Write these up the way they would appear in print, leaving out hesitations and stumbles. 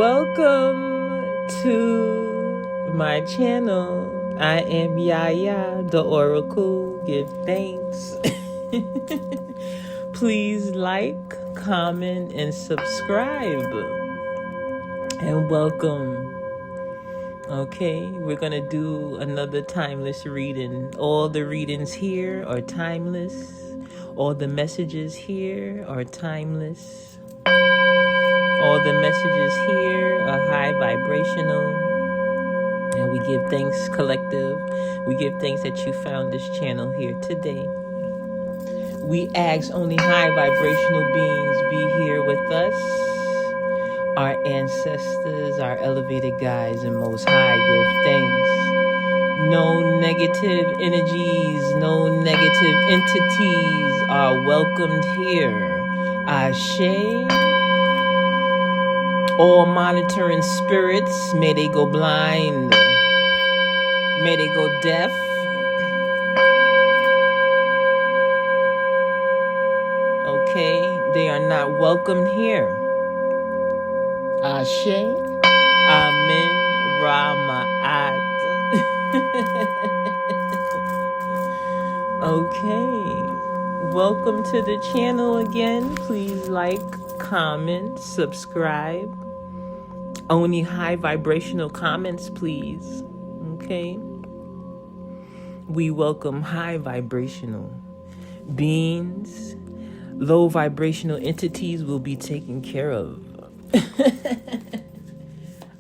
Welcome to my channel. I am YaYa, the Oracle. Give thanks. Please like, comment, and subscribe. And welcome. Okay, we're going to do another timeless reading. All the readings here are timeless. All the messages here are timeless. All the messages here are high vibrational. And we give thanks, collective. We give thanks that you found this channel here today. We ask only high vibrational beings be here with us. Our ancestors, our elevated guides, and most high give thanks. No negative energies, no negative entities are welcomed here. Ashe. All monitoring spirits, may they go blind. May they go deaf. Okay, they are not welcome here. Ashe. Amen. Rama'at. Okay. Welcome to the channel again. Please like, comment, subscribe. Only high vibrational comments, please. Okay. We welcome high vibrational beings. Low vibrational entities will be taken care of.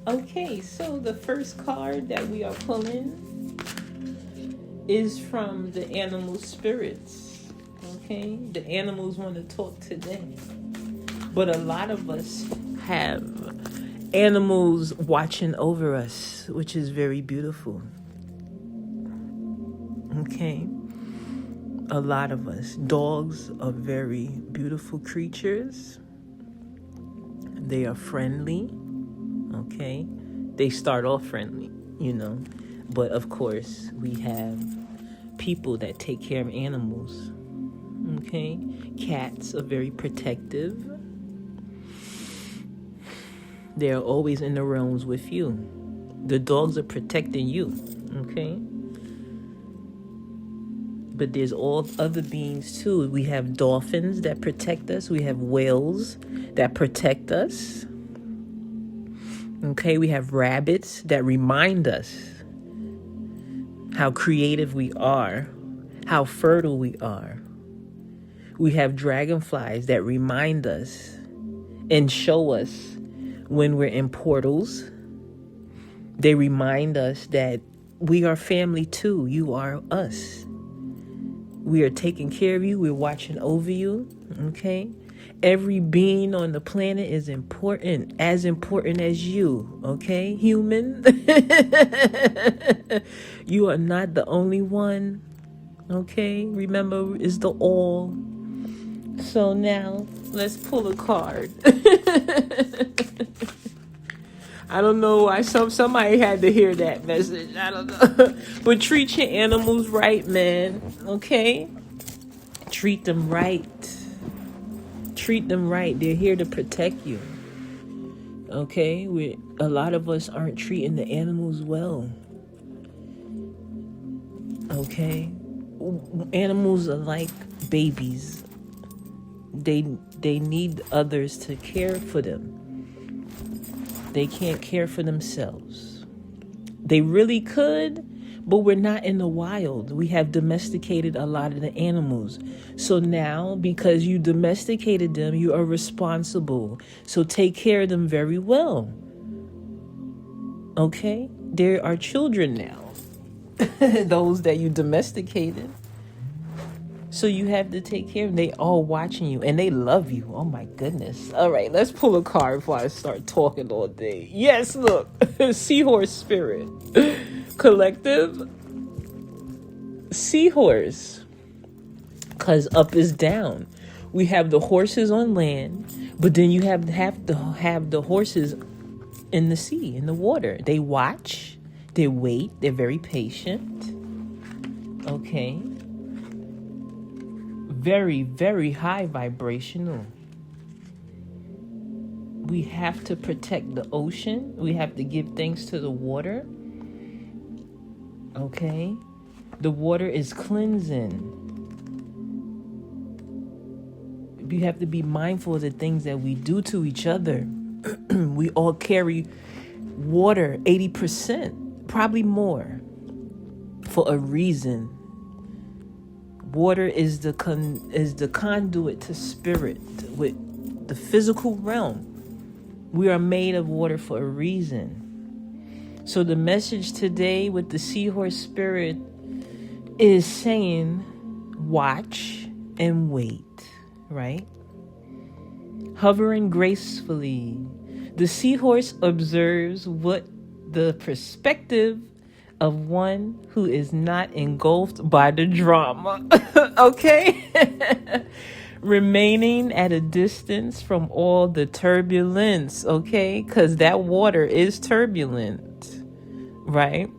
Okay, so the first card that we are pulling is from the animal spirits. Okay, the animals want to talk today. But a lot of us have animals watching over us, which is very beautiful. Okay. A lot of us. Dogs are very beautiful creatures. They are friendly. Okay. They start off friendly, you know. But of course, we have people that take care of animals. Okay. Cats are very protective. They're always in the realms with you. The dogs are protecting you. Okay. But there's all other beings too. We have dolphins that protect us. We have whales that protect us. Okay, we have rabbits that remind us how creative we are, how fertile we are. We have dragonflies that remind us and show us when we're in portals. They remind us that we are family too. You are us. We are taking care of you. We're watching over you. Okay. Every being on the planet is important as you. Okay, human. You are not the only one. Okay. Remember, it's the all. So now let's pull a card. I don't know why somebody had to hear that message. I don't know. But treat your animals right, man. Okay? Treat them right. Treat them right. They're here to protect you. Okay? A lot of us aren't treating the animals well. Okay? Animals are like babies. They need others to care for them. They can't care for themselves. They really could, but we're not in the wild. We have domesticated a lot of the animals. So now, because you domesticated them, you are responsible. So take care of them very well. Okay? There are children now. Those that you domesticated. So you have to take care of them. They all watching you and they love you. Oh my goodness. All right, let's pull a card before I start talking all day. Yes, look. Seahorse spirit. Collective. Seahorse. Because up is down. We have the horses on land, but then you have to have the horses in the sea, in the water. They watch. They wait. They're very patient. Okay. Very, very high vibrational. We have to protect the ocean. We have to give thanks to the water. Okay? The water is cleansing. We have to be mindful of the things that we do to each other. We all carry water, 80%, probably more, for a reason. Water is the conduit to spirit, with the physical realm. We are made of water for a reason. So the message today with the seahorse spirit is saying, watch and wait, right? Hovering gracefully, the seahorse observes what the perspective of one who is not engulfed by the drama. Okay? Remaining at a distance from all the turbulence, okay? Because that water is turbulent, right?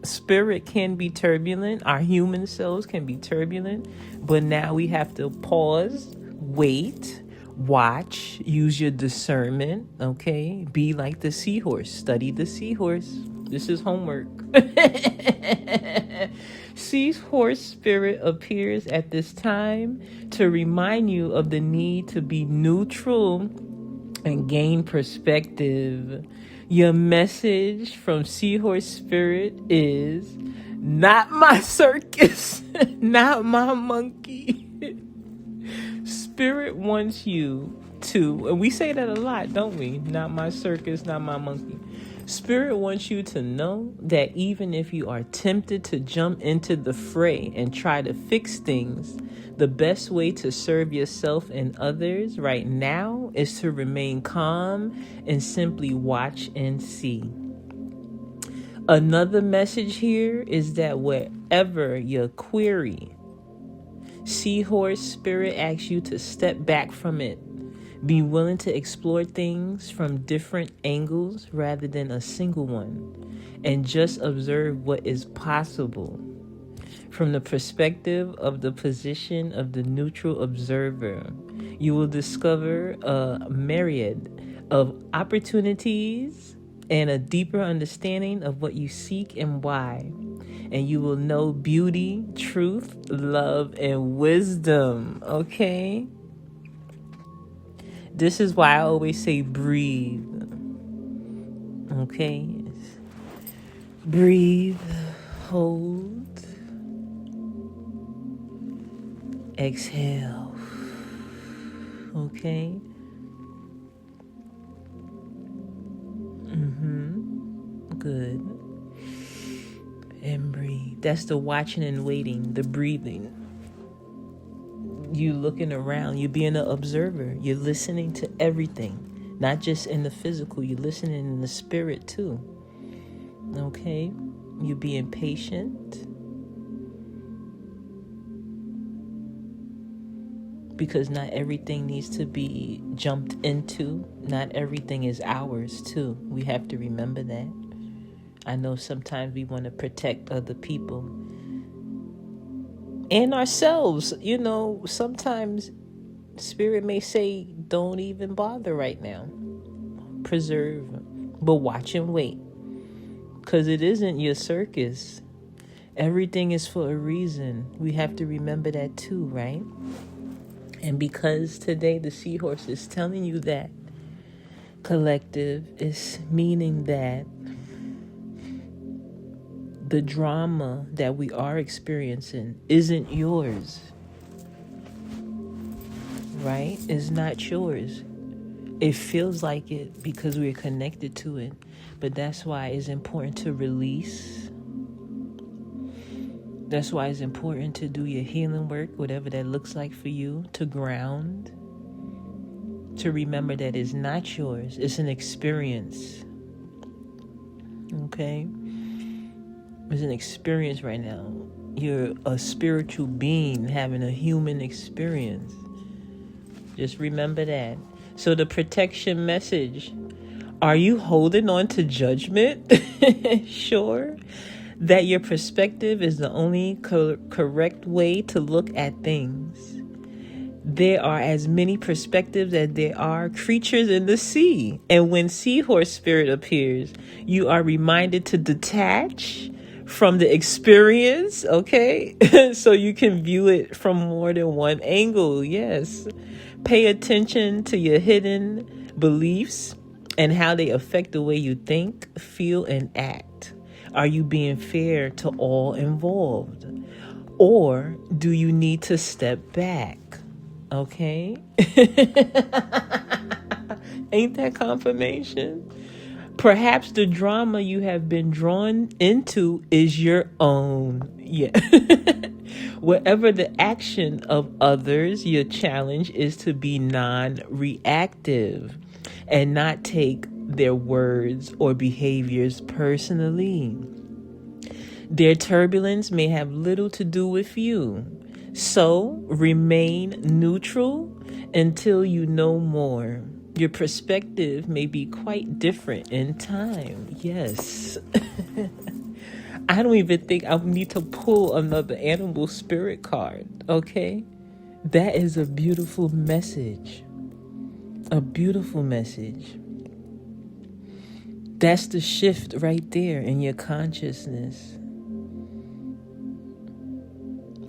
Spirit can be turbulent. Our human selves can be turbulent. But now we have to pause, wait, watch, use your discernment, okay? Be like the seahorse. Study the seahorse. This is homework. Seahorse spirit appears at this time to remind you of the need to be neutral and gain perspective. Your message from Seahorse Spirit is, not my circus, not my monkey. Spirit wants you to, and we say that a lot, don't we? Not my circus, not my monkey. Spirit wants you to know that even if you are tempted to jump into the fray and try to fix things, the best way to serve yourself and others right now is to remain calm and simply watch and see. Another message here is that wherever your query, Seahorse Spirit asks you to step back from it. Be willing to explore things from different angles rather than a single one, and just observe what is possible. From the perspective of the position of the neutral observer, you will discover a myriad of opportunities and a deeper understanding of what you seek and why. And you will know beauty, truth, love, and wisdom, okay? This is why I always say breathe. Okay? Breathe, hold, exhale. Okay? Good. And breathe. That's the watching and waiting, the breathing. You looking around, you being an observer, you're listening to everything, not just in the physical, you're listening in the spirit too. Okay? You being patient, because not everything needs to be jumped into. Not everything is ours too. We have to remember that. I know sometimes we want to protect other people and ourselves. You know, sometimes Spirit may say, don't even bother right now. Preserve, but watch and wait. Because it isn't your circus. Everything is for a reason. We have to remember that too, right? And because today the seahorse is telling you that, collective, is meaning that the drama that we are experiencing isn't yours, right? It's not yours. It feels like it because we're connected to it, but that's why it's important to release. That's why it's important to do your healing work, whatever that looks like for you, to ground, to remember that it's not yours. It's an experience, okay? It's an experience right now. You're a spiritual being having a human experience. Just remember that. So the protection message, are you holding on to judgment? Sure that your perspective is the only correct way to look at things. There are as many perspectives as there are creatures in the sea. And when seahorse spirit appears, you are reminded to detach from the experience, okay? So you can view it from more than one angle. Yes. Pay attention to your hidden beliefs and how they affect the way you think, feel, and act. Are you being fair to all involved? Or do you need to step back? Okay. Ain't that confirmation? Perhaps the drama you have been drawn into is your own. Yeah. Whatever the action of others, your challenge is to be non-reactive and not take their words or behaviors personally. Their turbulence may have little to do with you. So remain neutral until you know more. Your perspective may be quite different in time. Yes. I don't even think I need to pull another animal spirit card. Okay? That is a beautiful message. A beautiful message. That's the shift right there in your consciousness.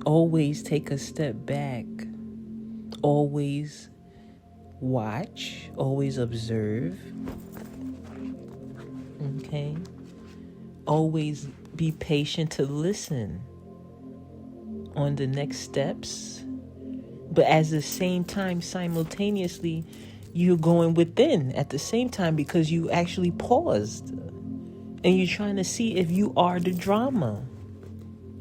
Always take a step back. Always watch. Always observe. Okay? Always be patient to listen on the next steps. But at the same time, simultaneously, you're going within at the same time because you actually paused. And you're trying to see if you are the drama.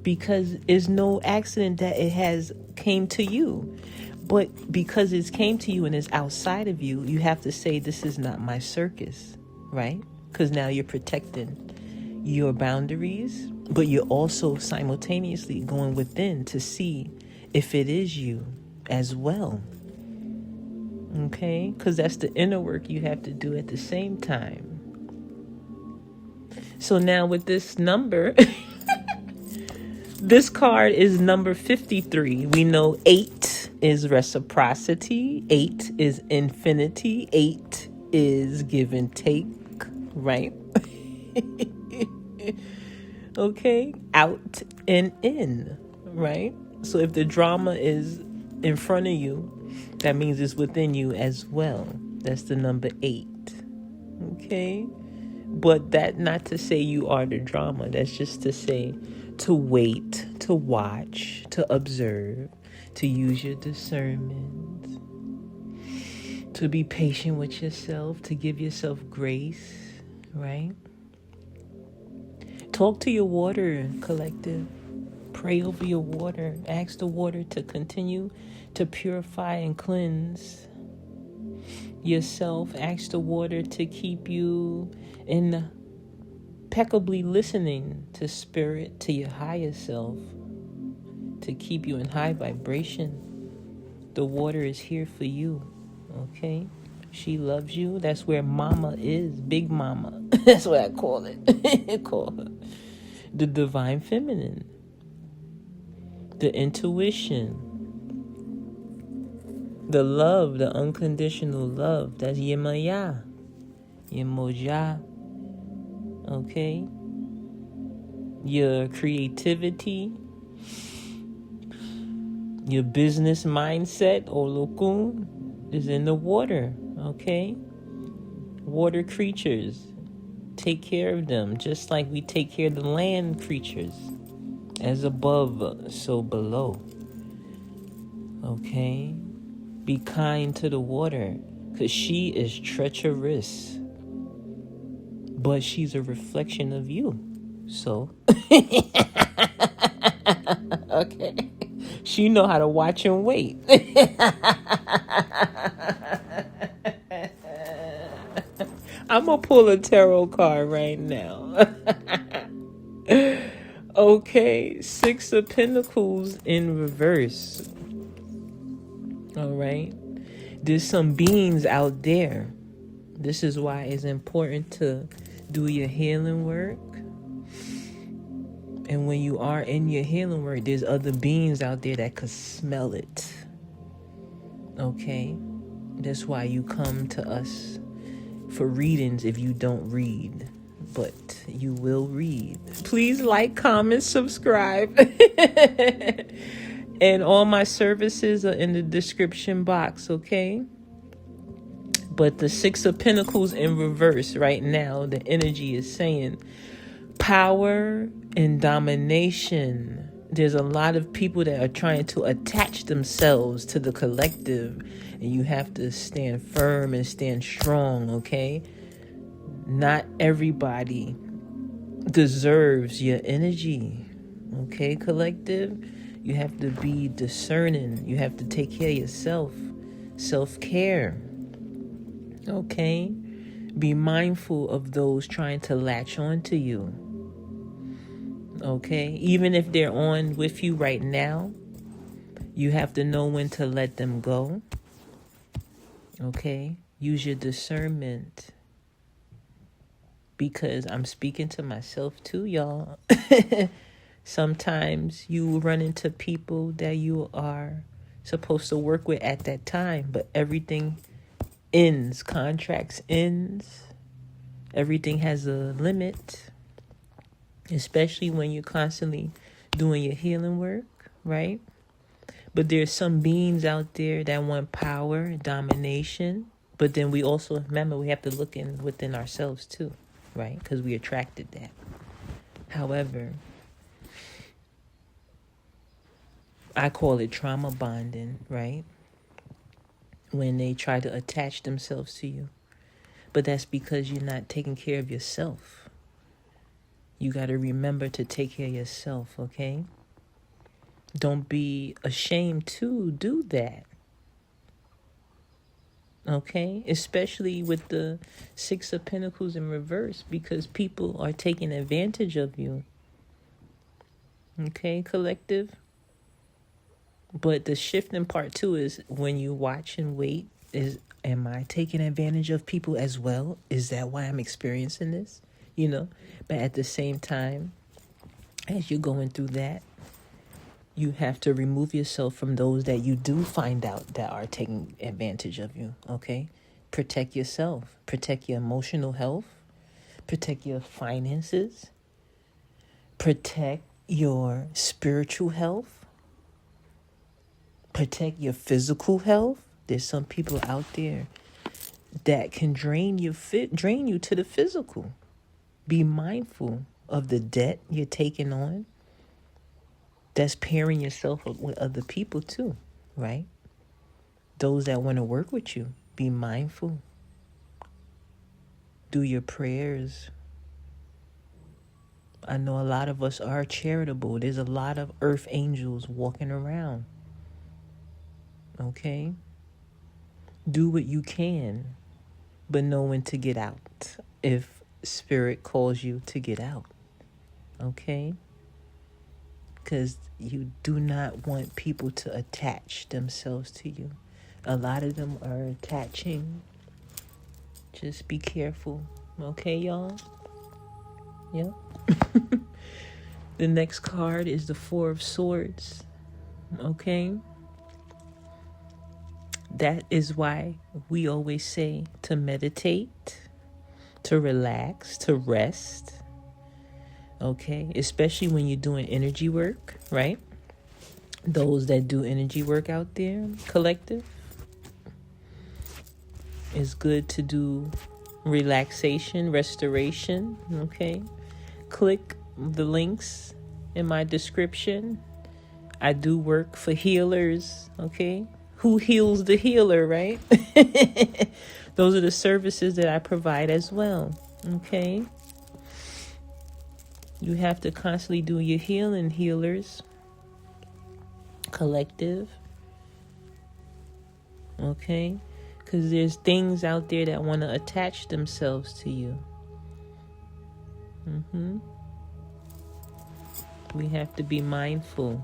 Because it's no accident that it has came to you. But because it's came to you and it's outside of you, you have to say, this is not my circus, right? Because now you're protecting your boundaries, but you're also simultaneously going within to see if it is you as well. Okay? Because that's the inner work you have to do at the same time. So now with this number... This card is number 53. We know 8 is reciprocity. 8 is infinity. 8 is give and take, right? Okay. Out and in, right? So if the drama is in front of you, that means it's within you as well. That's the number 8. Okay. But that not to say you are the drama. That's just to say to wait, to watch, to observe, to use your discernment, to be patient with yourself, to give yourself grace, right? Talk to your water collective. Pray over your water. Ask the water to continue to purify and cleanse yourself. Ask the water to keep you impeccably listening to spirit, to your higher self, to keep you in high vibration. The water is here for you, okay? She loves you. That's where mama is, big mama. That's what I call it. I call her the divine feminine, the intuition, the love, the unconditional love. That's YaYa, YaMoja. Okay, your creativity, your business mindset, Olokun, is in the water. Okay, water creatures, take care of them just like we take care of the land creatures. As above, so below. Okay, be kind to the water because she is treacherous. But she's a reflection of you. So, okay. She know how to watch and wait. I'm going to pull a tarot card right now. Okay. 6 of Pentacles in reverse. All right. There's some beings out there. This is why it's important to do your healing work. And when you are in your healing work, there's other beings out there that could smell it. Okay? That's why you come to us for readings if you don't read. But you will read. Please like, comment, subscribe. And all my services are in the description box, okay? But the Six of Pentacles in reverse right now, the energy is saying power and domination. There's a lot of people that are trying to attach themselves to the collective, and you have to stand firm and stand strong, okay? Not everybody deserves your energy, okay, collective? You have to be discerning. You have to take care of yourself. Self-care, okay? Be mindful of those trying to latch on to you, okay? Even if they're on with you right now, you have to know when to let them go, okay? Use your discernment, because I'm speaking to myself too, y'all. Sometimes you run into people that you are supposed to work with at that time, but everything ends, contracts ends, everything has a limit, especially when you're constantly doing your healing work, right? But there's some beings out there that want power, domination, but then we also, remember, we have to look within ourselves too, right? Because we attracted that. However, I call it trauma bonding, right? When they try to attach themselves to you. But that's because you're not taking care of yourself. You got to remember to take care of yourself, okay? Don't be ashamed to do that. Okay? Especially with the Six of Pentacles in reverse, because people are taking advantage of you. Okay, collective? But the shifting part too is when you watch and wait, am I taking advantage of people as well? Is that why I'm experiencing this? You know, but at the same time, as you're going through that, you have to remove yourself from those that you do find out that are taking advantage of you, okay? Protect yourself. Protect your emotional health. Protect your finances. Protect your spiritual health. Protect your physical health. There's some people out there that can drain you to the physical. Be mindful of the debt you're taking on. That's pairing yourself up with other people too, right? Those that want to work with you, be mindful. Do your prayers. I know a lot of us are charitable. There's a lot of earth angels walking around. Okay? Do what you can, but know when to get out if spirit calls you to get out. Okay? Because you do not want people to attach themselves to you. A lot of them are attaching. Just be careful. Okay, y'all? Yep. The next card is the Four of Swords. Okay? That is why we always say to meditate, to relax, to rest. Okay? Especially when you're doing energy work, right? Those that do energy work out there, collective, it's good to do relaxation, restoration, okay? Click the links in my description. I do work for healers, okay? Who heals the healer, right? Those are the services that I provide as well, okay? You have to constantly do your healing, healers, collective, okay? Because there's things out there that want to attach themselves to you. We have to be mindful.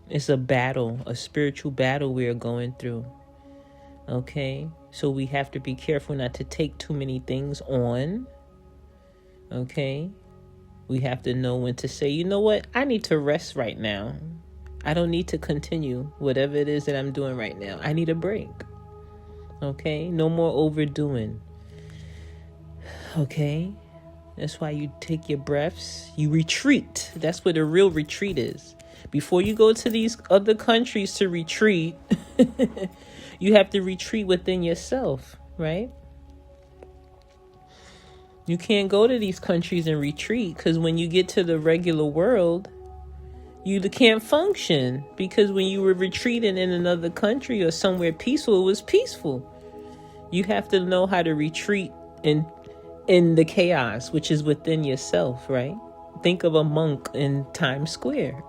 It's a battle, a spiritual battle we are going through. Okay? So we have to be careful not to take too many things on. Okay? We have to know when to say, you know what? I need to rest right now. I don't need to continue whatever it is that I'm doing right now. I need a break. Okay? No more overdoing. Okay? That's why you take your breaths. You retreat. That's where the real retreat is. Before you go to these other countries to retreat, you have to retreat within yourself, right? You can't go to these countries and retreat, because when you get to the regular world, you can't function, because when you were retreating in another country or somewhere peaceful, it was peaceful. You have to know how to retreat in the chaos, which is within yourself, right? Think of a monk in Times Square.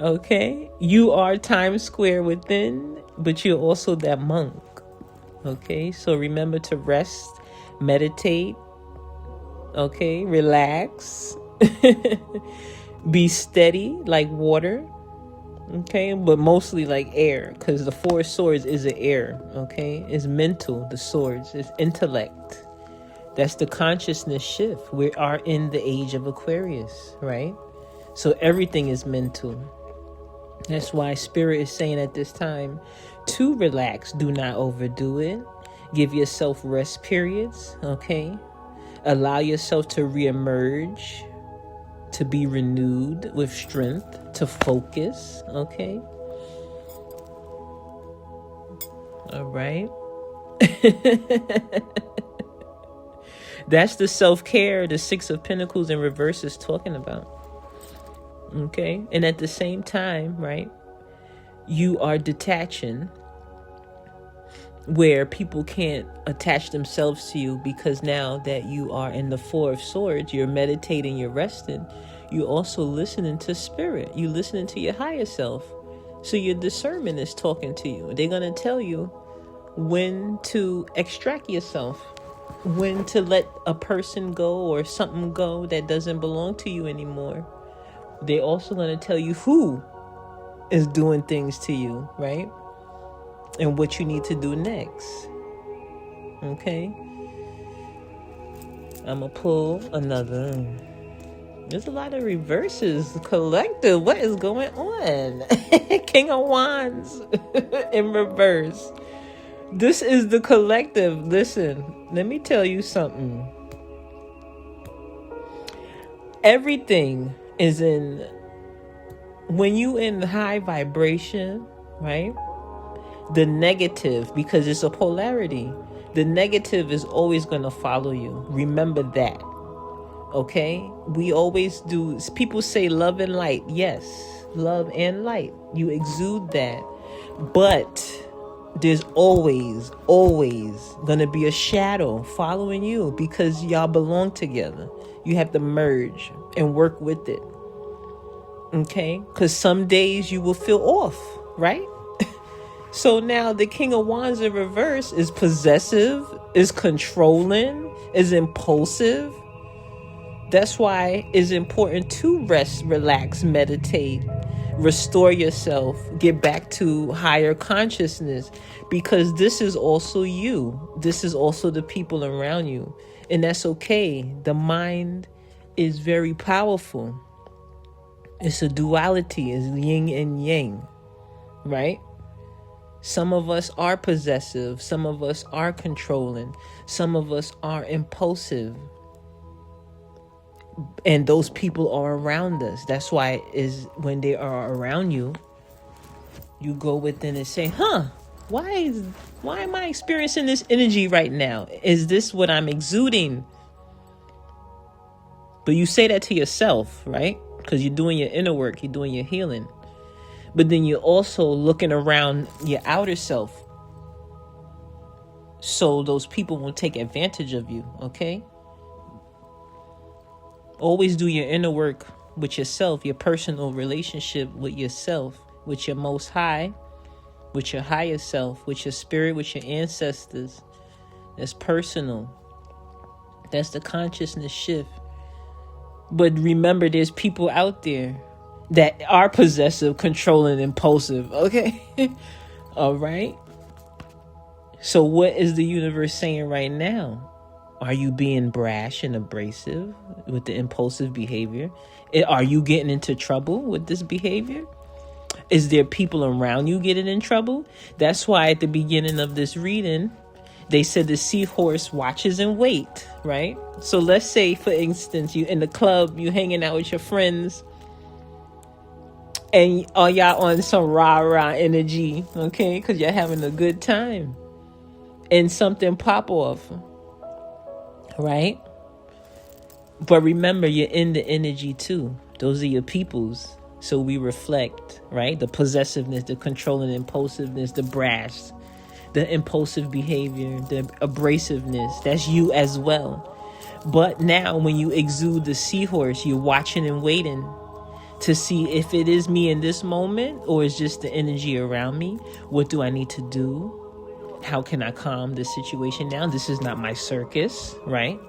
Okay? You are Times Square within, but you're also that monk. Okay? So remember to rest, meditate, okay? Relax. Be steady like water. Okay? But mostly like air, because the four swords is the air. Okay? It's mental, the swords. It's intellect. That's the consciousness shift. We are in the age of Aquarius, right? So everything is mental. That's why Spirit is saying at this time to relax. Do not overdo it. Give yourself rest periods, okay? Allow yourself to reemerge, to be renewed with strength, to focus, okay? All right. That's the self-care the Six of Pentacles in reverse is talking about. Okay? And at the same time, right, you are detaching where people can't attach themselves to you, because now that you are in the Four of Swords, you're meditating, you're resting, you're also listening to Spirit. You're listening to your higher self. So your discernment is talking to you. They're going to tell you when to extract yourself, when to let a person go or something go that doesn't belong to you anymore. They're also going to tell you who is doing things to you, right? And what you need to do next. Okay? I'm going to pull another. There's a lot of reverses. Collective, what is going on? King of Wands in reverse. This is the collective. Listen, let me tell you something. Everything is in, when you in high vibration, right? The negative, because it's a polarity, the negative is always going to follow you. Remember that. Okay? We always do. People say love and light. Yes, love and light. You exude that. But there's always going to be a shadow following you, because y'all belong together. You have to merge and work with it. Okay? Because some days you will feel off, right? So now the King of Wands in reverse is possessive, is controlling, is impulsive. That's why it's important to rest, relax, meditate, restore yourself, get back to higher consciousness, because this is also you. This is also the people around you. And that's okay. The mind is very powerful. It's a duality. It's yin and yang, right? Some of us are possessive. Some of us are controlling. Some of us are impulsive. And those people are around us. That's why is when they are around you, you go within and say, why am I experiencing this energy right now? Is this what I'm exuding? But you say that to yourself, right? Because you're doing your inner work, you're doing your healing. But then you're also looking around your outer self, so those people won't take advantage of you, okay? Always do your inner work with yourself, your personal relationship with yourself, with your Most High, with your higher self, with your spirit, with your ancestors. That's personal. That's the consciousness shift. But remember, there's people out there that are possessive, controlling, impulsive, okay? All right? So what is the universe saying right now? Are you being brash and abrasive with the impulsive behavior? Are you getting into trouble with this behavior? Is there people around you getting in trouble? That's why at the beginning of this reading, they said the seahorse watches and wait, right? So let's say, for instance, you in the club, you hanging out with your friends, and y'all on some rah-rah energy, okay? Because you're having a good time. And something pop off, right? But remember, you're in the energy too. Those are your peoples. So we reflect, right? The possessiveness, the controlling impulsiveness, the brash, the impulsive behavior, the abrasiveness. That's you as well. But now when you exude the seahorse, you're watching and waiting to see if it is me in this moment or it's just the energy around me. What do I need to do? How can I calm the situation down? This is not my circus, right?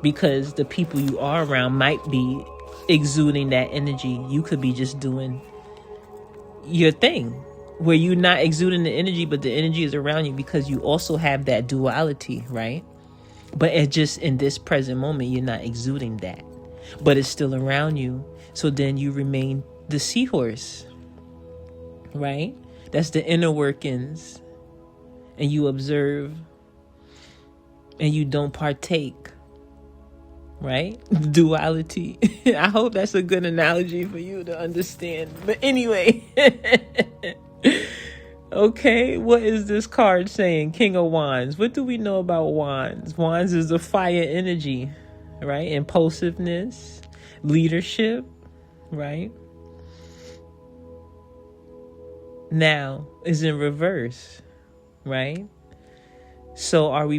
Because the people you are around might be exuding that energy. You could be just doing your thing where you're not exuding the energy, but the energy is around you because you also have that duality, right? But it's just in this present moment, you're not exuding that, but it's still around you. So then you remain the seahorse, right? That's the inner workings. And you observe and you don't partake, right? Duality. I hope that's a good analogy for you to understand. But anyway, okay, what is this card saying? King of Wands. What do we know about Wands? Wands is the fire energy, right? Impulsiveness, leadership, right? Now is in reverse, right? So are we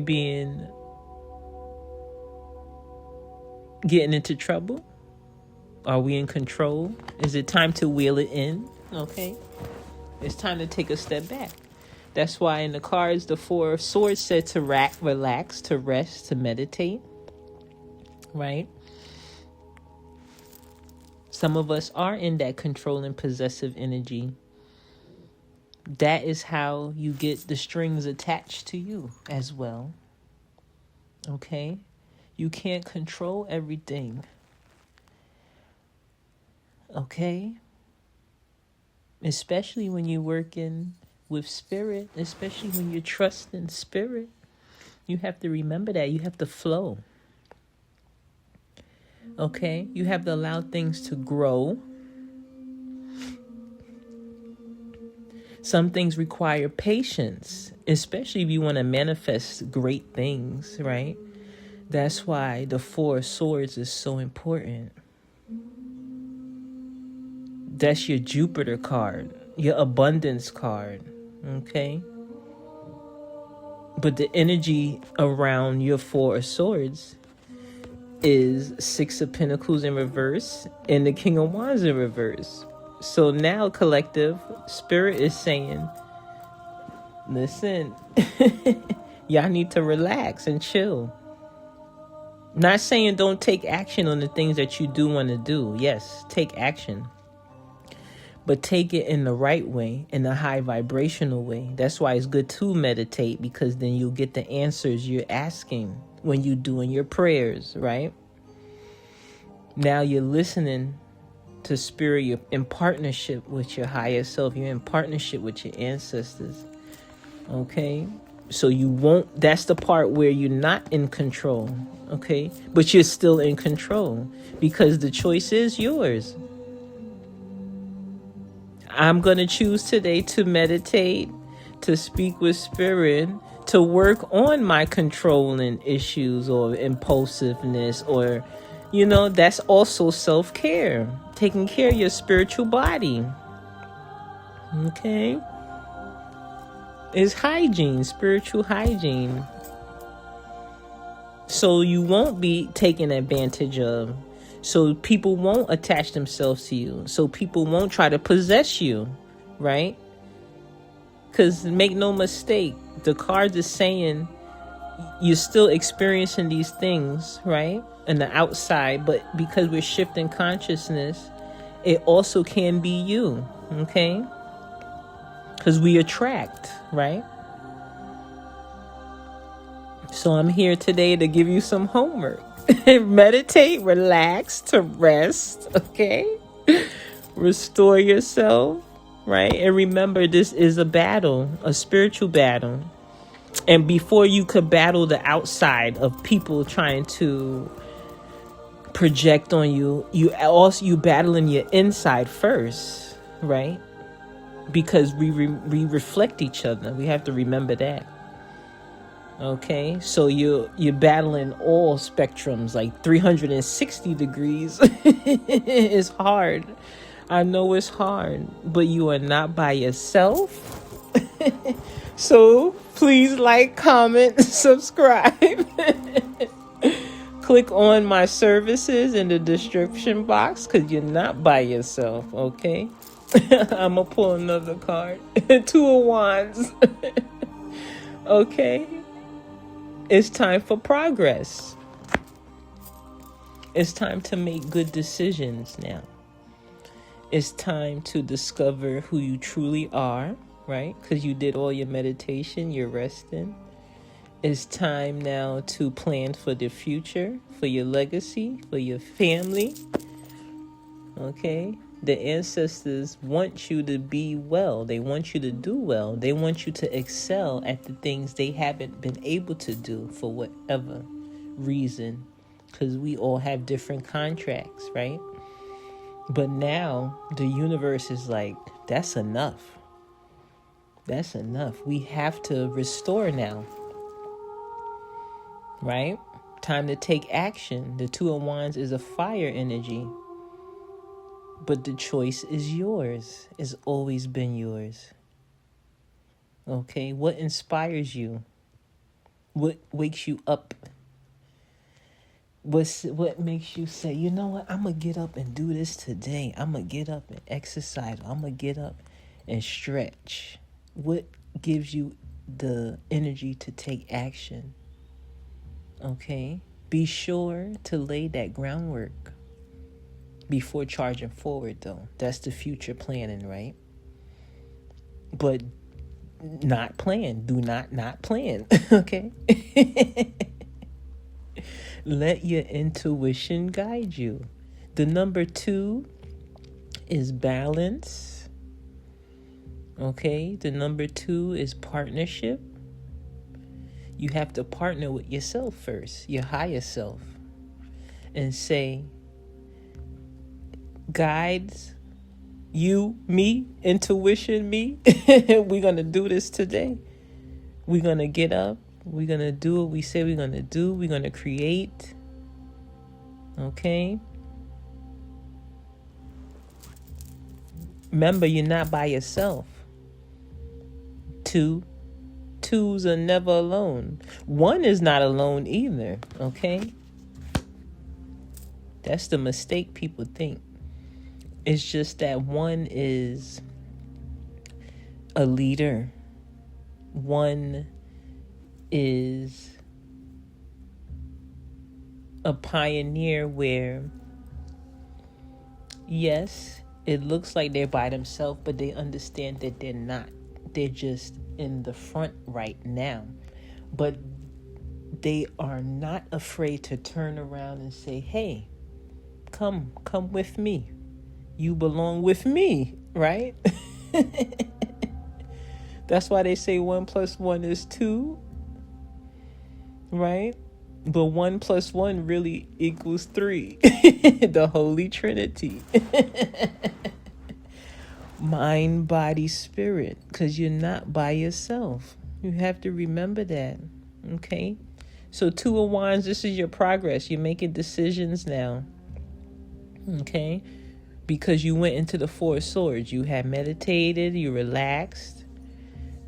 getting into trouble? Are we in control? Is it time to wheel it in? Okay. It's time to take a step back. That's why in the cards, the Four of Swords said to relax, to rest, to meditate, right? Some of us are in that controlling, possessive energy. That is how you get the strings attached to you as well. Okay? You can't control everything. Okay? Especially when you're working with spirit, especially when you're trusting spirit. You have to remember that. You have to flow. Okay? You have to allow things to grow. Some things require patience, especially if you want to manifest great things, right? That's why the Four of Swords is so important. That's your Jupiter card, your abundance card, okay? But the energy around your Four of Swords is Six of Pentacles in reverse and the King of Wands in reverse. So now, collective, spirit is saying, listen, y'all need to relax and chill. Not saying don't take action on the things that you do want to do. Yes, take action. But take it in the right way, in a high vibrational way. That's why it's good to meditate, because then you'll get the answers you're asking when you're doing your prayers, right? Now you're listening to spirit, you're in partnership with your higher self, you're in partnership with your ancestors. Okay? So you won't, that's the part where you're not in control, okay? But you're still in control because the choice is yours. I'm going to choose today to meditate, to speak with spirit, to work on my controlling issues or impulsiveness, or, you know, that's also self-care. Taking care of your spiritual body. Okay? It's hygiene, spiritual hygiene. So you won't be taken advantage of. So people won't attach themselves to you. So people won't try to possess you, right? Because make no mistake, the cards is saying you're still experiencing these things, right? In the outside, but because we're shifting consciousness, it also can be you, okay? Because we attract, right? So I'm here today to give you some homework. Meditate, relax, to rest, okay? Restore yourself, right? And remember, this is a battle, a spiritual battle. And before you could battle the outside of people trying to project on you, you battling your inside first, right? Because we reflect each other. We have to remember that. Okay, so you're battling all spectrums, like 360 degrees. It's hard. I know it's hard, but you are not by yourself. So please like, comment, subscribe. Click on my services in the description box, because you're not by yourself, okay? I'm going to pull another card. Two of Wands. Okay? It's time for progress. It's time to make good decisions now. It's time to discover who you truly are, right? Because you did all your meditation, you're resting. It's time now to plan for the future, for your legacy, for your family. Okay? The ancestors want you to be well. They want you to do well. They want you to excel at the things they haven't been able to do for whatever reason. Because we all have different contracts, right? But now the universe is like, that's enough. That's enough. We have to restore now. Right? Time to take action. The Two of Wands is a fire energy. But the choice is yours. It's always been yours. Okay? What inspires you? What wakes you up? What makes you say, you know what? I'm going to get up and do this today. I'm going to get up and exercise. I'm going to get up and stretch. What gives you the energy to take action? Okay? Be sure to lay that groundwork before charging forward, though. That's the future planning, right? But not plan. Do not plan. Okay? Let your intuition guide you. The number 2 is balance. Okay? The number 2 is partnership. You have to partner with yourself first, your higher self, and say, guides, you, me, intuition, me, we're going to do this today. We're going to get up. We're going to do what we say we're going to do. We're going to create. Okay? Remember, you're not by yourself. 2s are never alone. 1 is not alone either. Okay? That's the mistake people think. It's just that 1 is a leader. 1 is a pioneer where, yes, it looks like they're by themselves, but they understand that they're not. They're just in the front right now. But they are not afraid to turn around and say, hey, come with me. You belong with me, right? That's why they say 1 + 1 is 2, right? But 1 + 1 really equals 3. The Holy Trinity. Mind, body, spirit. Because you're not by yourself. You have to remember that. Okay? So 2 of Wands, this is your progress. You're making decisions now. Okay? Because you went into the 4 of Swords. You have meditated. You relaxed.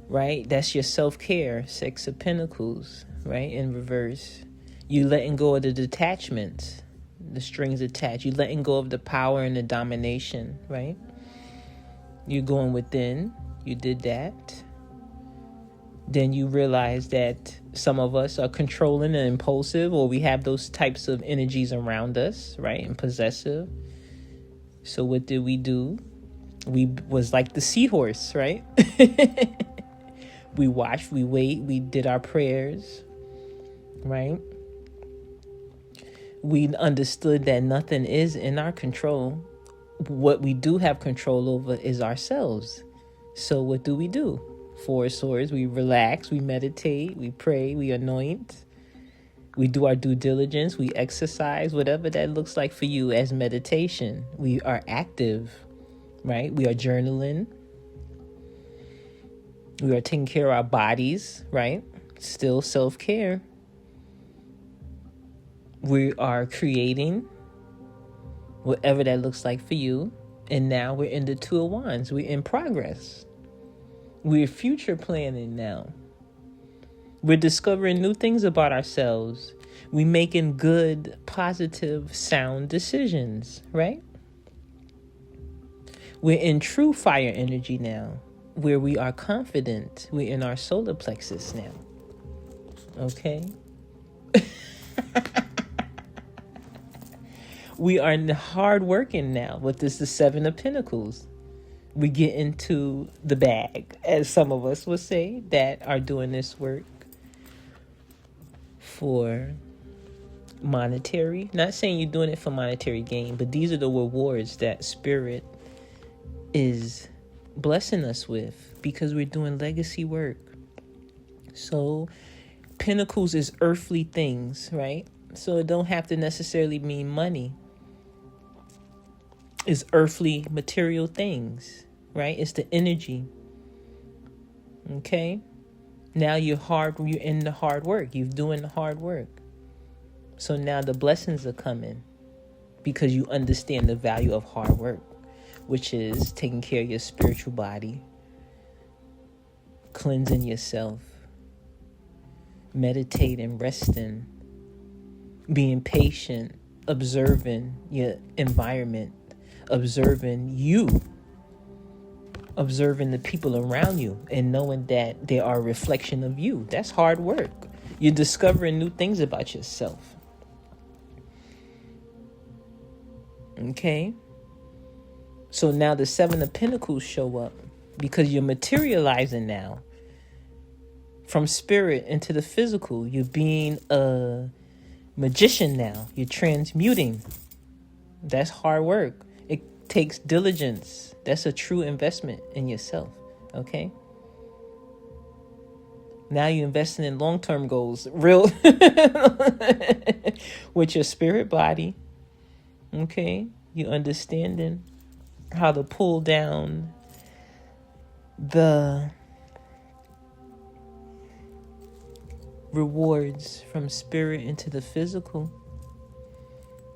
Right? That's your self-care. 6 of Pentacles. Right? In reverse. You letting go of the detachments. The strings attached. You letting go of the power and the domination. Right? You're going within. You did that. Then you realize that some of us are controlling and impulsive, or we have those types of energies around us, right? And possessive. So what did we do? We was like the seahorse, right? We watched, we wait, we did our prayers. right? We understood that nothing is in our control. What we do have control over is ourselves. So what do? Four swords, we relax, we meditate, we pray, we anoint, we do our due diligence, we exercise, whatever that looks like for you as meditation. We are active, right? We are journaling. We are taking care of our bodies, right? Still self-care. We are creating, whatever that looks like for you. And now we're in the Two of Wands. We're in progress. We're future planning now. We're discovering new things about ourselves. We're making good, positive, sound decisions, right? We're in true fire energy now, where we are confident. We're in our solar plexus now. Okay? We are hard working now. What is the Seven of Pentacles? We get into the bag, as some of us would say, that are doing this work for monetary. Not saying you're doing it for monetary gain, but these are the rewards that Spirit is blessing us with because we're doing legacy work. So Pentacles is earthly things, right? So it don't have to necessarily mean money. It's earthly material things, right? It's the energy. Okay? Now you're in the hard work. You're doing the hard work. So now the blessings are coming because you understand the value of hard work, which is taking care of your spiritual body, cleansing yourself, meditating, resting, being patient, observing your environment, observing the people around you, and knowing that they are a reflection of you. That's hard work. You're discovering new things about yourself. Okay? So now the Seven of Pentacles show up because you're materializing now from spirit into the physical. You're being a magician now. You're transmuting. That's hard work. It takes diligence. That's a true investment in yourself. Okay? Now you're investing in long-term goals. Real. With your spirit body. Okay? You're understanding how to pull down the rewards from spirit into the physical.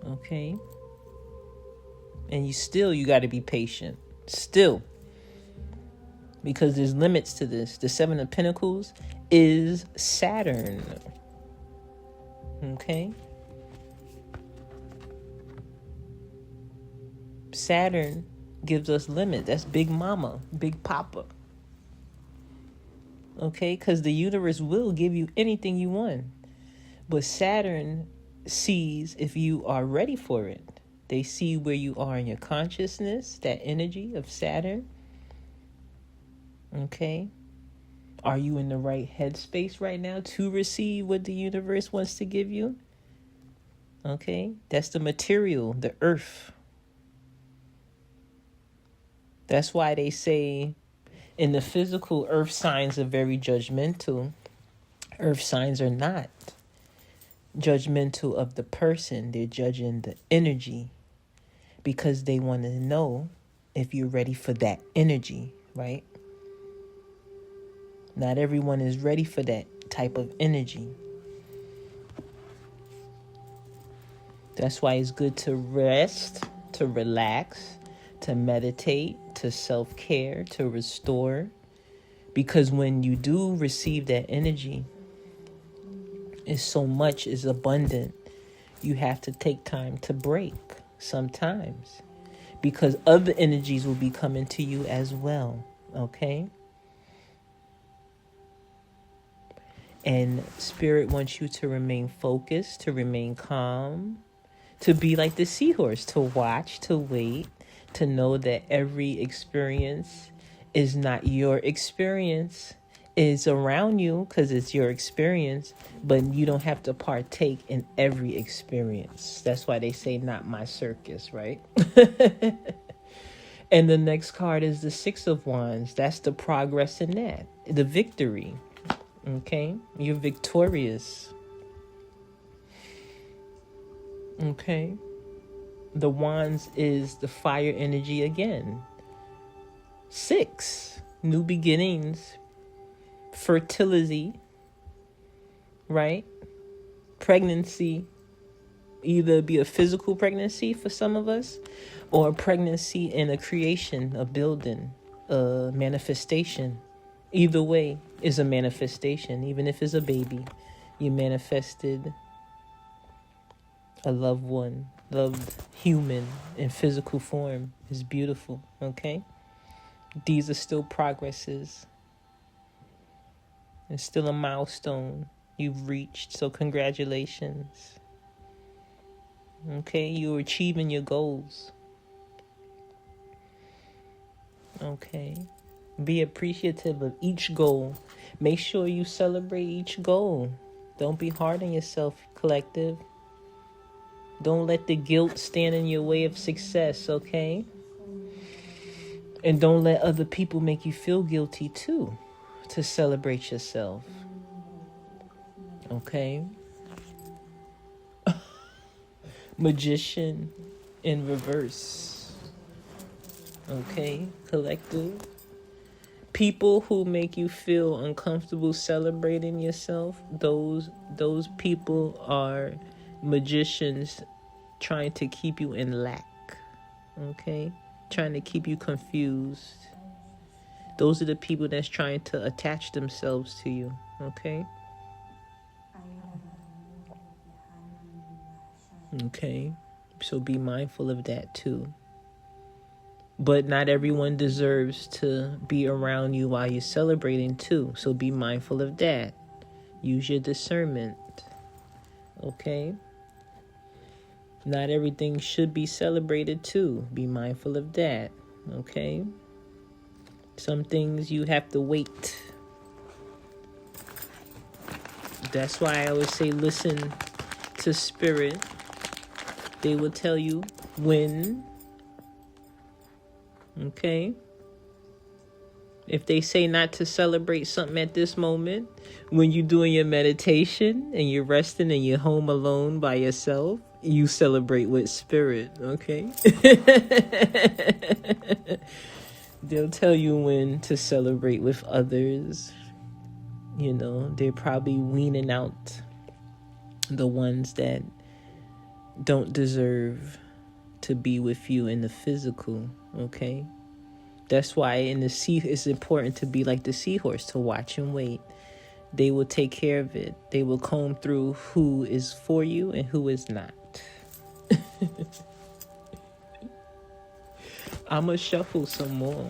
Okay? And you got to be patient. Still. Because there's limits to this. The Seven of Pentacles is Saturn. Okay? Saturn gives us limit. That's Big Mama, Big Papa. Okay? Because the universe will give you anything you want. But Saturn sees if you are ready for it. They see where you are in your consciousness, that energy of Saturn. Okay? Are you in the right headspace right now to receive what the universe wants to give you? Okay? That's the material, the earth. That's why they say in the physical, earth signs are very judgmental. Earth signs are not judgmental of the person. They're judging the energy because they want to know if you're ready for that energy, right? Not everyone is ready for that type of energy. That's why it's good to rest, to relax, to meditate, to self-care, to restore. Because when you do receive that energy, it's so much, is abundant. You have to take time to break sometimes. Because other energies will be coming to you as well. Okay? And Spirit wants you to remain focused, to remain calm, to be like the seahorse, to watch, to wait, to know that every experience is not your experience. is around you because it's your experience, but you don't have to partake in every experience. That's why they say not my circus, right? And the next card is the Six of Wands. That's the progress in that, the victory. Okay, you're victorious. Okay, the Wands is the fire energy again. 6, new beginnings, fertility, right? Pregnancy, either be a physical pregnancy for some of us, or a pregnancy in a creation, a building, a manifestation. Either way is a manifestation. Even if it's a baby, you manifested a loved one, loved human in physical form. Is beautiful, okay? These are still progresses. It's still a milestone you've reached, so congratulations. Okay, you're achieving your goals. Okay, be appreciative of each goal. Make sure you celebrate each goal. Don't be hard on yourself, collective. Don't let the guilt stand in your way of success, okay? And don't let other people make you feel guilty too, to celebrate yourself. Okay? Magician in reverse. Okay, collective. People who make you feel uncomfortable celebrating yourself, those people are magicians trying to keep you in lack. Okay? Trying to keep you confused. Those are the people that's trying to attach themselves to you. Okay? Okay, so be mindful of that too. But not everyone deserves to be around you while you're celebrating too. So be mindful of that. Use your discernment. Okay? Not everything should be celebrated too. Be mindful of that. Okay? Some things you have to wait. That's why I always say listen to spirit. They will tell you when. Okay? If they say not to celebrate something at this moment, when you're doing your meditation and you're resting and you're home alone by yourself, you celebrate with spirit, okay? They'll tell you when to celebrate with others. You know, they're probably weaning out the ones that don't deserve to be with you in the physical, okay? That's why in the sea, it's important to be like the seahorse, to watch and wait. They will take care of it. They will comb through who is for you and who is not. I'm going to shuffle some more.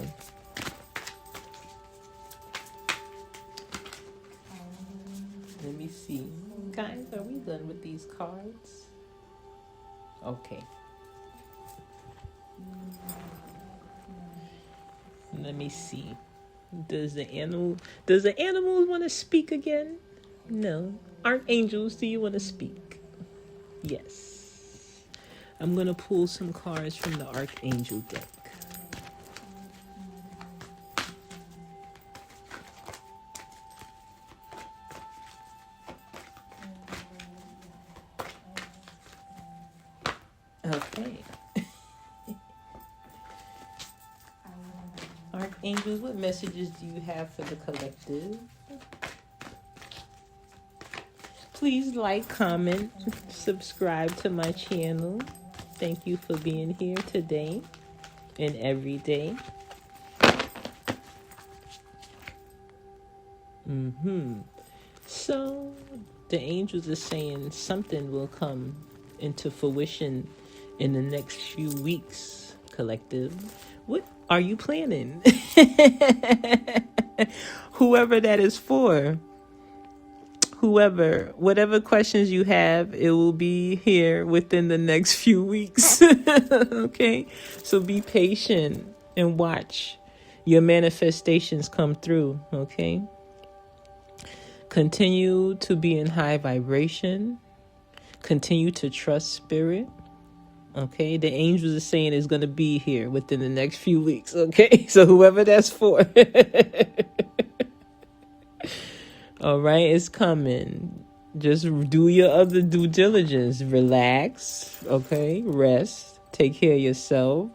Let me see. Guys, are we done with these cards? Okay. Let me see. Does the animals want to speak again? No. Archangels, do you want to speak? Yes. I'm going to pull some cards from the Archangel deck. Okay. Archangels, what messages do you have for the collective? Please like, comment, subscribe to my channel. Thank you for being here today and every day. So the angels are saying something will come into fruition in the next few weeks, collective. What are you planning? Whoever that is for. Whatever questions you have, it will be here within the next few weeks. Okay? So be patient and watch your manifestations come through. Okay? Continue to be in high vibration. Continue to trust spirit. Okay, the angels are saying it's going to be here within the next few weeks. Okay, so whoever that's for. All right, it's coming. Just do your other due diligence. Relax. Okay, rest. Take care of yourself.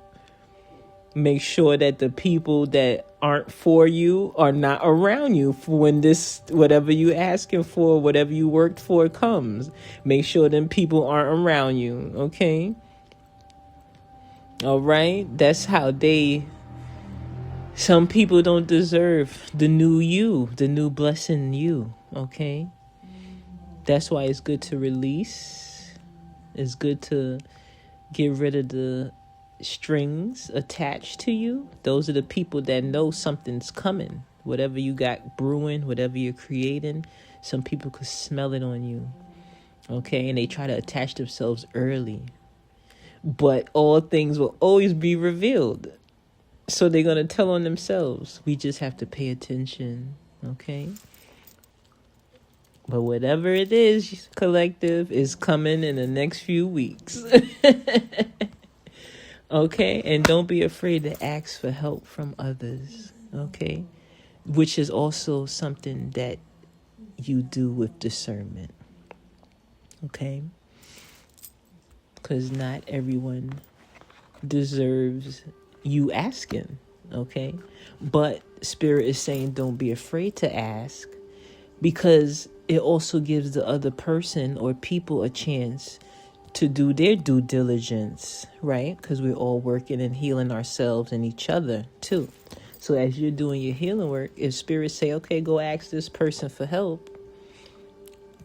Make sure that the people that aren't for you are not around you for when this, whatever you asking for, whatever you worked for comes. Make sure them people aren't around you. Okay. All right. That's how some people don't deserve the new you, the new blessing you. Okay. That's why it's good to release. It's good to get rid of the strings attached to you. Those are the people that know something's coming. Whatever you got brewing, whatever you're creating, some people could smell it on you. Okay, and they try to attach themselves early. But all things will always be revealed. So they're going to tell on themselves. We just have to pay attention. Okay? But whatever it is, collective, is coming in the next few weeks. Okay? And don't be afraid to ask for help from others. Okay? Which is also something that you do with discernment. Okay? Because not everyone deserves you asking. Okay? But Spirit is saying don't be afraid to ask, because it also gives the other person or people a chance to do their due diligence, right? Because we're all working and healing ourselves and each other too. So as you're doing your healing work, if Spirit say, okay, go ask this person for help,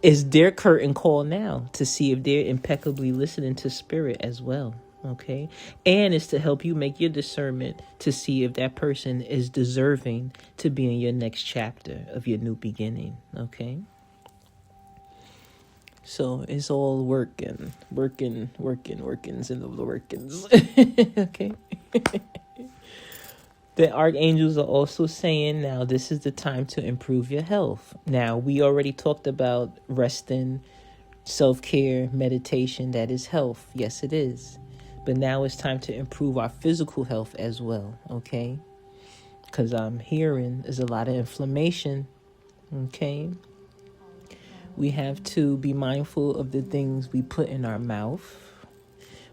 it's their curtain call now to see if they're impeccably listening to Spirit as well. Okay. And it's to help you make your discernment to see if that person is deserving to be in your next chapter of your new beginning. Okay. So it's all workings in the workings. Okay. The archangels are also saying now this is the time to improve your health. Now, we already talked about resting, self-care, meditation. That is health. Yes, it is. But now it's time to improve our physical health as well. Okay. Because I'm hearing there's a lot of inflammation. Okay. We have to be mindful of the things we put in our mouth.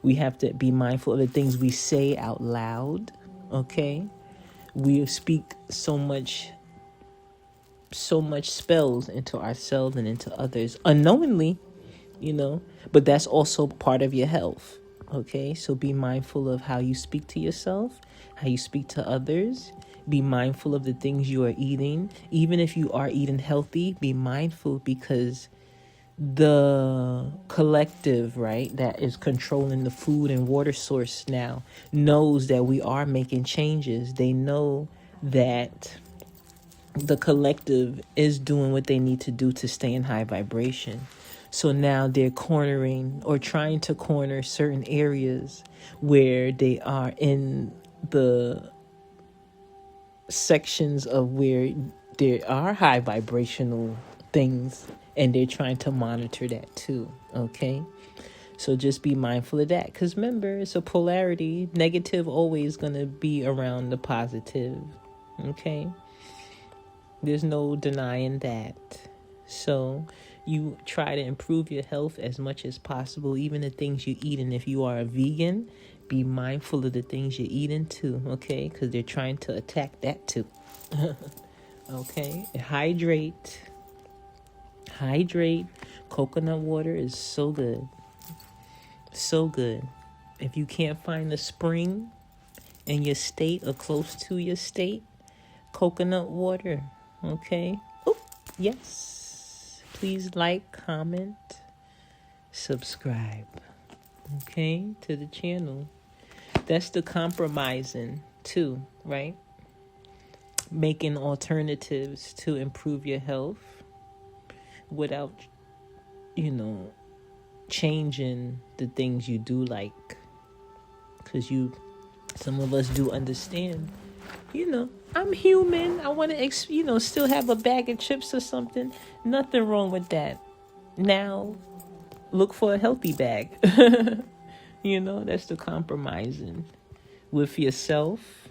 We have to be mindful of the things we say out loud. Okay. We speak so much spells into ourselves and into others unknowingly, but that's also part of your health. Okay. So be mindful of how you speak to yourself, how you speak to others. Be mindful of the things you are eating. Even if you are eating healthy, be mindful, because the collective, right, that is controlling the food and water source now knows that we are making changes. They know that the collective is doing what they need to do to stay in high vibration. So now they're cornering or trying to corner certain areas where they are in the sections of where there are high vibrational things, and they're trying to monitor that too. Okay, so just be mindful of that, because remember, it's a polarity. Negative always gonna be around the positive. Okay, there's no denying that. So you try to improve your health as much as possible, even the things you eat. And if you are a vegan, be mindful of the things you're eating too, okay? Because they're trying to attack that too. Okay? Hydrate. Coconut water is so good. So good. If you can't find a spring in your state or close to your state, coconut water, okay? Oh, yes. Please like, comment, subscribe, okay, to the channel. That's the compromising too, right? Making alternatives to improve your health without, changing the things you do like. Because some of us do understand I'm human. I want to, still have a bag of chips or something. Nothing wrong with that. Now, look for a healthy bag. That's the compromising with yourself,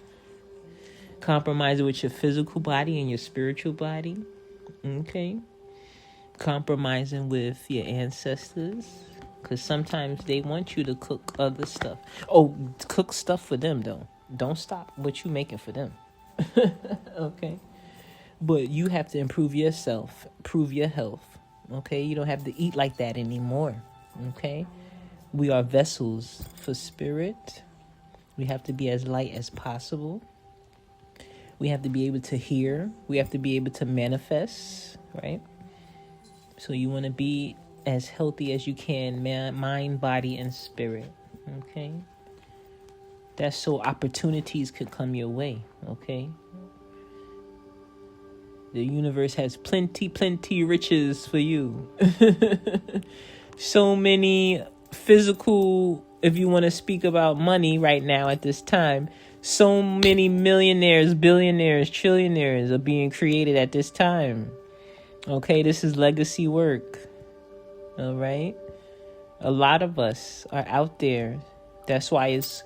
compromising with your physical body and your spiritual body. Okay. Compromising with your ancestors. Because sometimes they want you to cook other stuff. Oh, cook stuff for them, though. Don't stop what you making for them. Okay. But you have to improve yourself, improve your health. Okay. You don't have to eat like that anymore. Okay. We are vessels for spirit. We have to be as light as possible. We have to be able to hear. We have to be able to manifest, right? So you want to be as healthy as you can, mind, body, and spirit. Okay? That's so opportunities could come your way. Okay? The universe has plenty riches for you. So many physical, if you want to speak about money right now at this time, so many millionaires, billionaires, trillionaires are being created at this time. Okay, this is legacy work. All right. A lot of us are out there. That's why it's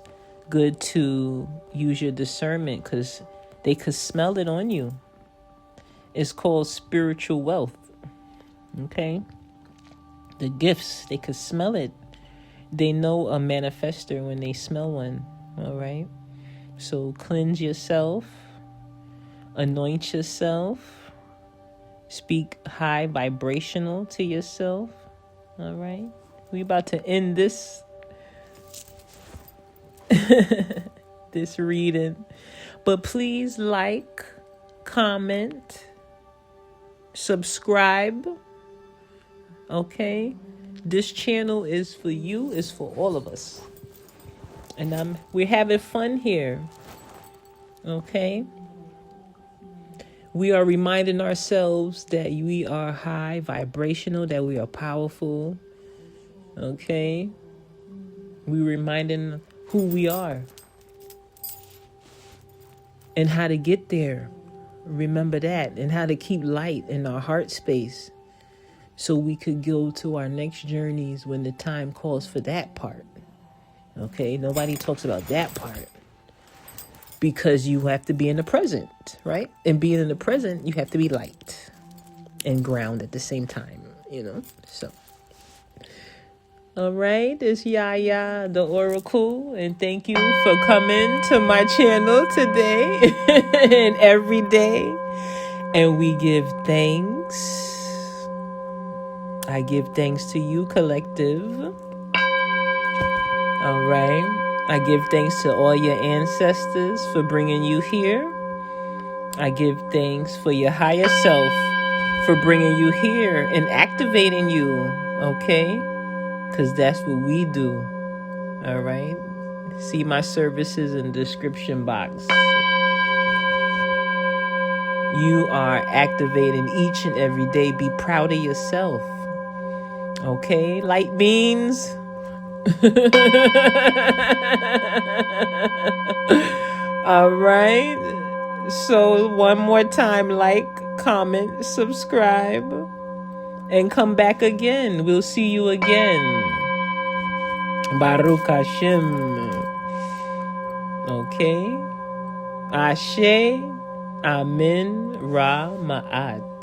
good to use your discernment, because they could smell it on you. It's called spiritual wealth. Okay. The gifts, they could smell it. They know a manifester when they smell one. All right. So cleanse yourself. Anoint yourself. Speak high vibrational to yourself. All right. We about to end this this reading. But please like, comment, subscribe. Okay? This channel is for you, is for all of us. And we're having fun here. Okay? We are reminding ourselves that we are high vibrational, that we are powerful. Okay? We're reminding who we are and how to get there. Remember that. And how to keep light in our heart space so we could go to our next journeys when the time calls for that part. Okay? Nobody talks about that part. Because you have to be in the present, right? And being in the present, you have to be light and ground at the same time, So, all right, it's YaYa, the Oracle, and thank you for coming to my channel today and every day. And we give thanks. I give thanks to you, collective. All right. I give thanks to all your ancestors for bringing you here. I give thanks for your higher self for bringing you here and activating you, okay? Because that's what we do, all right? See my services in the description box. You are activating each and every day. Be proud of yourself, okay? Light beings. All right. So one more time, like, comment, subscribe, and come back again. We'll see you again. Baruch Hashem. Okay. Ashe. Amen. Ra Ma'at.